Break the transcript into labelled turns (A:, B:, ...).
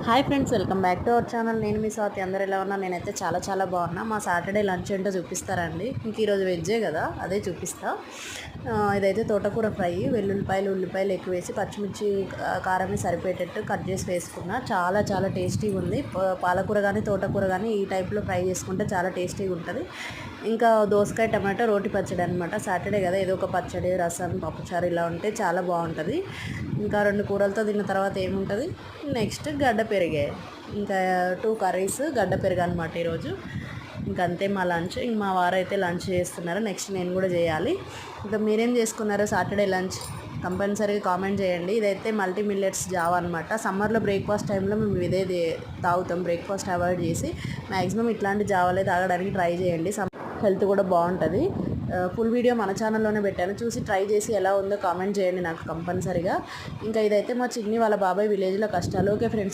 A: Hi friends, welcome back to our channel. నేను మీ స్వాతి. అందరు ఎలా ఉన్నా? నేనైతే చాలా బాగున్నా. మా సాటర్డే లంచ్ ఏంటో చూపిస్తారండి. ఇంక ఈరోజు వెజ్జే కదా, అదే చూపిస్తా. ఇదైతే తోటకూర ఫ్రై, ఉల్లిపాయలు ఎక్కువ వేసి పచ్చిమిర్చి కారమే సరిపోయేటట్టు కట్ చేసి వేసుకున్నా. చాలా టేస్టీగా ఉంది. పాలకూర కానీ తోటకూర కానీ ఈ టైప్లో ఫ్రై చేసుకుంటే చాలా టేస్టీగా ఉంటుంది. ఇంకా దోసకాయ టమాటో రోటి పచ్చడి అనమాట. సాటర్డే కదా, ఏదో ఒక పచ్చడి, రసం, పప్పుచారు ఇలా ఉంటే చాలా బాగుంటుంది. ఇంకా 2 కూరలతో తిన్న తర్వాత ఏముంటుంది, నెక్స్ట్ గడ్డ పెరిగే. ఇంకా 2 కర్రీస్ గడ్డ పెరుగు అనమాట ఈరోజు. ఇంకంతే మా లంచ్. ఇంక మా వారైతే లంచ్ చేస్తున్నారు, నెక్స్ట్ నేను కూడా చేయాలి. ఇంకా మీరేం చేసుకున్నారో సాటర్డే లంచ్ కంపల్సరీగా కామెంట్ చేయండి. ఇదైతే మల్టీ మిల్లెట్స్ జావా అనమాట. సమ్మర్లో బ్రేక్ఫాస్ట్ టైంలో మేము ఇదే తాగుతాం. బ్రేక్ఫాస్ట్ అవాయిడ్ చేసి మ్యాక్సిమం ఇట్లాంటి జావాలే తాగడానికి ట్రై చేయండి. హెల్త్ కూడా బాగుంటుంది. ఫుల్ వీడియో మన ఛానల్లోనే పెట్టాను, చూసి ట్రై చేసి ఎలా ఉందో కామెంట్ చేయండి నాకు కంపల్సరీగా. ఇంకా ఇదైతే మా చిన్ని వాళ్ళ బాబాయ్ విలేజ్లో కష్టాలు. Okay friends.